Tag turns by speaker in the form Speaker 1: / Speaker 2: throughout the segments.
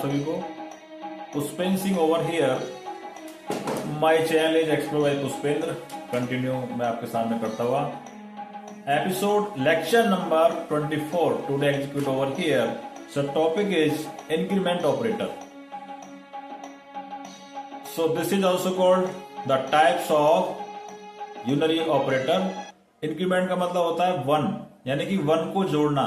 Speaker 1: सभी को। Pushpendra Singh over here, my channel is explore by Pushpendra. Continue मैं आपके सामने करता हुआ episode lecture number 24 today execute over here. So topic is increment operator. So this is also called the types of unary operator. Increment का मतलब होता है one, यानी कि वन को जोड़ना।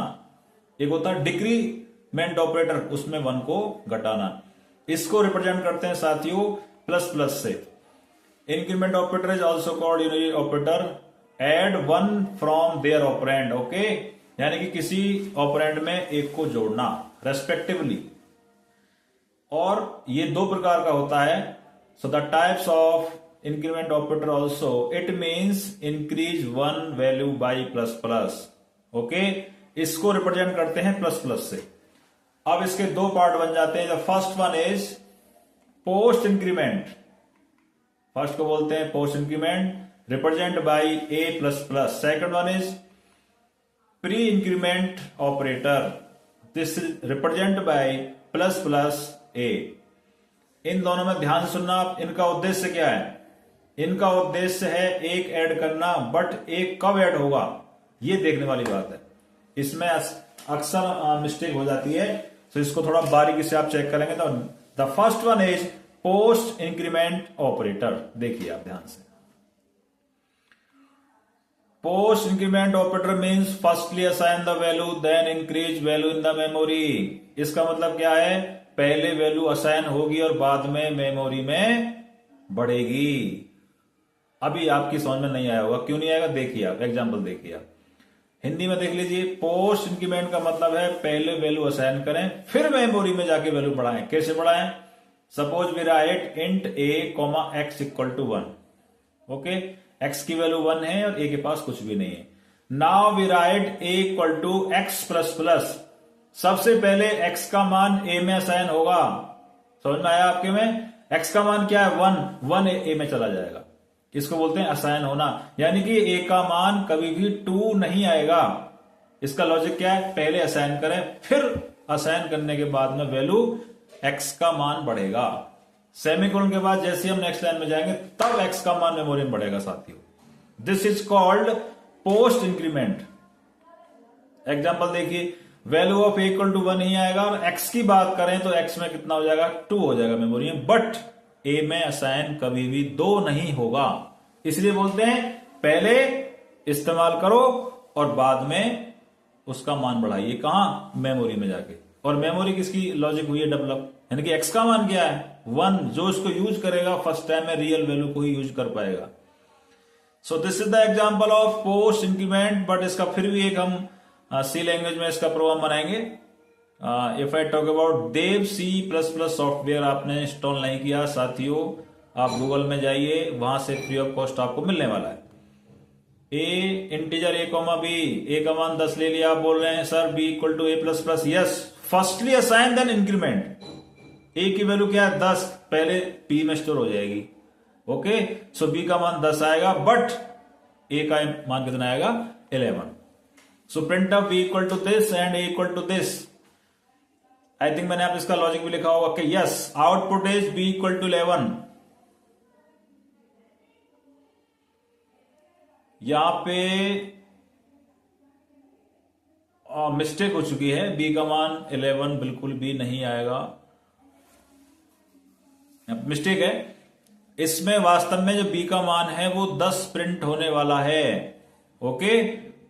Speaker 1: एक होता है डिक्रीमेंट ऑपरेटर, उसमें वन को घटाना। इसको रिप्रेजेंट करते हैं साथियों प्लस प्लस से। Increment operator is also called unary operator. Add one from their operand, okay, यानी कि किसी ऑपरेंड में एक को जोड़ना रेस्पेक्टिवली। और ये दो प्रकार का होता है। So the types of increment operator also, it means increase one value by plus plus, okay. इसको रिप्रेजेंट करते हैं प्लस प्लस से। अब इसके दो पार्ट बन जाते हैं। The first one is post increment. First को बोलते हैं post increment, represent by A plus plus. Second one is pre increment operator, this is represent by plus plus A. इन दोनों में ध्यान से सुनना आप। इनका उद्देश्य क्या है? इनका उद्देश्य है एक ऐड करना, बट एक कब ऐड होगा ये देखने वाली बात है। इसमें अक्सर मिस्टेक हो जाती है, तो इसको थोड़ा बारीकी से आप चेक करेंगे। तो the first one is post increment operator. देखिए आप ध्यान से, post increment operator means firstly assign the value then increase value in the memory. इसका मतलब क्या है? पहले वैल्यू असाइन होगी और बाद में मेमोरी में बढ़ेगी। अभी आपकी समझ में नहीं आया होगा, क्यों नहीं आएगा? देखिए आप एग्जांपल देखिए आप हिंदी में देख लीजिए। पोस्ट इंक्रीमेंट का मतलब है पहले वैल्यू असाइन करें, फिर मेमोरी में जाके वैल्यू बढ़ाएं। कैसे बढ़ाएं? Suppose we write int A comma X equal to 1, okay. X की वैल्यू 1 है और ए के पास कुछ भी नहीं है। Now we write A equal to X plus plus. सबसे पहले एक्स का मान ए में असाइन होगा। समझ में आया आपके में? एक्स का मान क्या है? 1 ए में चला जाएगा। इसको बोलते हैं असाइन होना, यानी कि ए का मान कभी भी 2 नहीं आएगा। इसका लॉजिक क्या है? पहले असाइन करें, फिर असाइन करने के बाद में वैल्यू एक्स का मान बढ़ेगा। सेमीकोलन के बाद जैसे हम नेक्स्ट लाइन में जाएंगे तब एक्स का मान मेमोरी में बढ़ेगा साथियों। This is called post increment. Example देखिए, value of A equal to 1 ही आएगा और एक्स की बात करें तो एक्स में कितना हो जाएगा? 2 हो जाएगा मेमोरी में। बट ए में असाइन कभी भी 2 नहीं होगा। इसलिए बोलते हैं पहले इस्तेमाल करो और बाद में उसका मान बढ़ाइए। कहां? मेमोरी में जाके। और मेमोरी किसकी लॉजिक हुई है? डेवलप, यानी कि एक्स का मान क्या है? 1। जो इसको यूज करेगा फर्स्ट टाइम में रियल वैल्यू को ही यूज कर पाएगा। सो this is the example of post increment. But इसका फिर भी एक हम सी लैंग्वेज में इसका प्रोग्राम बनाएंगे। If I talk about Dev C plus plus software आपने इंस्टॉल नहीं किया साथियों, आप गूगल में जाइए, वहां से फ्री ऑफ कॉस्ट आपको मिलने वाला है। A integer A comma B, A का मान 10 ले लिया। आप बोल रहे हैं sir B equal to A plus plus. Yes, firstly assign then increment. A की वैल्यू क्या है? 10, पहले पी में स्टोर हो जाएगी, ओके। सो बी का मान 10 आएगा, बट ए का मान कितना आएगा? 11। So print of B equal to this and A equal to this. I think मैंने आप इसका लॉजिक भी लिखा होगा कि yes, output is B equal to 11। यहां पे मिस्टेक हो चुकी है, बी का मान 11 बिल्कुल भी नहीं आएगा, मिस्टेक है। इसमें वास्तव में जो बी का मान है वो 10 प्रिंट होने वाला है, ओके,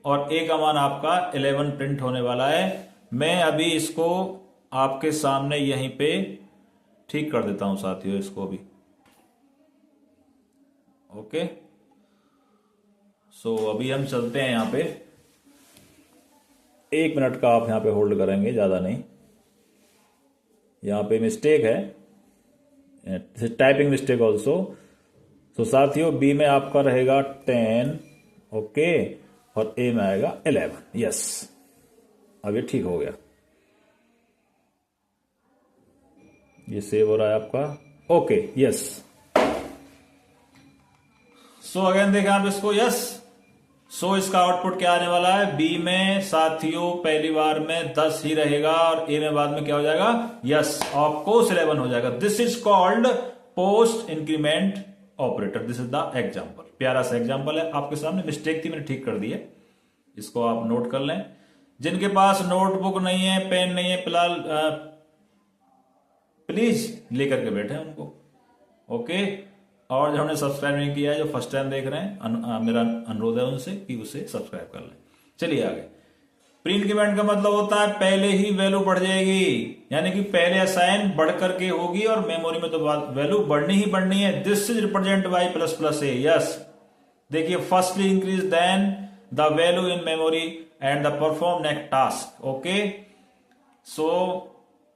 Speaker 1: और ए का मान आपका 11 प्रिंट होने वाला है। मैं अभी इसको आपके सामने यहीं पे ठीक कर देता हूं साथियों, इसको भी, ओके। सो अभी हम चलते हैं यहां पे। 1 मिनट का आप यहां पे होल्ड करेंगे, ज्यादा नहीं। यहां पे मिस्टेक है, टाइपिंग मिस्टेक ऑल्सो। सो साथियों, बी में आपका रहेगा 10, ओके, और ए में आएगा 11। यस, अब ये ठीक हो गया। ये सेव हो रहा है आपका, ओके। यस, सो अगेन देखें आप इसको। यस, सो इसका आउटपुट क्या आने वाला है, बी में साथियों पहली बार में 10 ही रहेगा और ए में बाद में क्या हो जाएगा, यस ऑफ कोर्स 11 हो जाएगा। This is called post increment operator. This is the example. प्यारा सा एग्जाम्पल है, आपके सामने मिस्टेक थी मैंने ठीक कर दी है, इसको आप नोट कर लें। जिनके पास नोटबुक नहीं है, पेन नहीं है, फिलहाल प्लीज लेकर के बैठे उनको, ओके। और जो हमने सब्सक्राइब नहीं किया है, जो फर्स्ट टाइम देख रहे हैं, मेरा अनुरोध है उनसे कि उसे सब्सक्राइब कर लें। चलिए आगे। प्री इंक्रीमेंट का मतलब होता है पहले ही वैल्यू बढ़ जाएगी, यानी कि पहले असाइन बढ़ करके होगी और मेमोरी में तो वैल्यू बढ़नी ही बढ़नी है। This is represent by plus plus A, yes. देखिए firstly increase then the value in memory and the perform next task, okay. So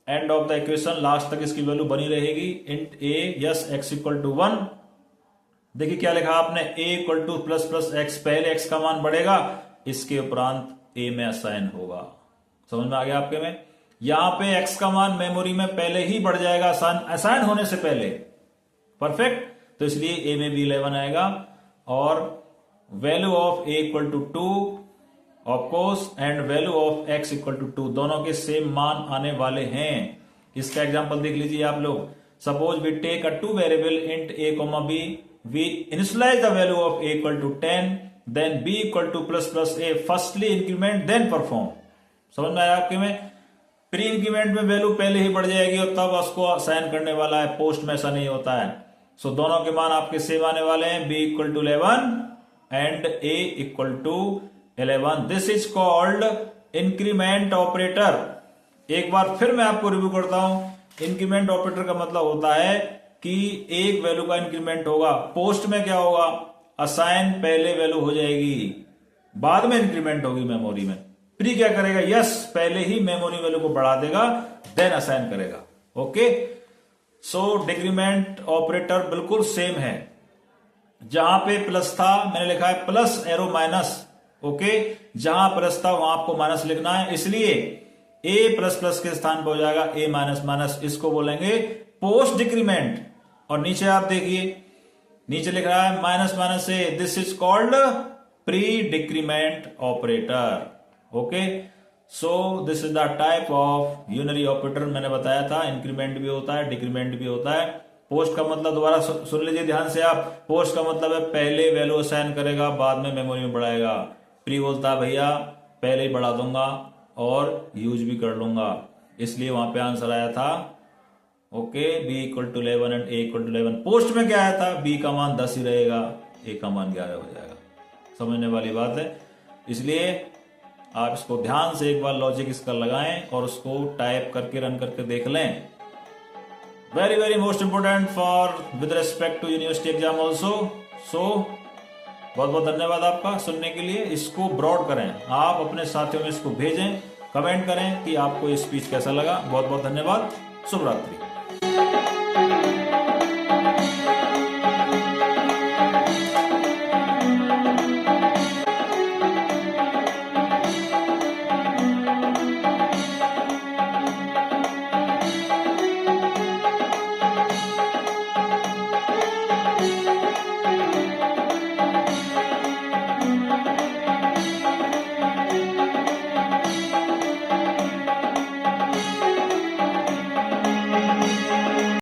Speaker 1: end of the equation, last तक इसकी वैल्यू बनी रहेगी। Int A yes X equal to 1। देखिए क्या लिखा आपने, A equal to plus plus X, पहले एक्स का मान बढ़ेगा, इसके उपरांत ए में असाइन होगा। समझ में आ गया आपके में? यहां पे एक्स का मान मेमोरी में पहले ही बढ़ जाएगा असाइन होने से पहले, परफेक्ट। तो इसलिए ए में भी 11 आएगा और value of A equal to 2 of course and value of X equal to 2, दोनों के सेम मान आने वाले हैं। इसका एग्जांपल देख लीजिए आप लोग। Suppose we take a 2 variable int A comma B, we initialise the value of A equal to 10, then B equal to plus plus A, firstly increment then perform. समझ में आया आपके में? प्री इंक्रीमेंट में वैल्यू पहले ही बढ़ जाएगी और तब उसको असाइन करने वाला है, पोस्ट में ऐसा नहीं होता है। सो दोनों के मान आपके सेम आने वाले हैं, b equal to 11 and A equal to 11। This is called increment operator. एक बार फिर मैं आपको रिव्यू करता हूं। इंक्रीमेंट ऑपरेटर का मतलब होता है कि एक वैल्यू का इंक्रीमेंट होगा। पोस्ट में क्या होगा, असाइन पहले वैल्यू हो जाएगी, बाद में इंक्रीमेंट होगी मेमोरी में। प्री क्या करेगा, यस पहले ही मेमोरी वैल्यू को बढ़ा देगा, देन असाइन करेगा, ओके। सो डिक्रीमेंट ऑपरेटर बिल्कुल सेम है। जहां पे प्लस था मैंने लिखा है प्लस एरो माइनस, ओके। जहां प्लस था वहां आपको माइनस लिखना है, इसलिए ए प्लस प्लस के स्थान पर हो जाएगा ए माइनस माइनस। इसको बोलेंगे पोस्ट डिक्रीमेंट। और नीचे आप देखिए, नीचे लिख रहा है minus minus a, this is called pre decrement operator, okay. So this is the type of unary operator. मैंने बताया था इंक्रीमेंट भी होता है, डिक्रीमेंट भी होता है। पोस्ट का मतलब दोबारा सुन लीजिए ध्यान से आप। पोस्ट का मतलब है पहले वैल्यू असाइन करेगा, बाद में मेमोरी में बढ़ाएगा। प्री बोलता है भैया पहले ही बढ़ा दूंगा और यूज भी कर लूंगा, इसलिए वहां पे आंसर आया था, okay, b equal to 11 and A equal to 11। Post में क्या आया था, बी का मान 10 ही रहेगा, ए का मान 11 हो जाएगा। समझने वाली बात है। इसलिए आप इसको ध्यान से एक बार लॉजिक इसका लगाएं और उसको टाइप करके रन करके देख लें। Very very most important for with respect to university exam also. So बहुत बहुत धन्यवाद आपका सुनने के लिए। इसको ब्रॉड करें, आप अपने साथियों में इसको भेजें, कमेंट करें कि आपको ये स्पीच कैसा लगा। बहुत बहुत धन्यवाद। शुभ रात्रि।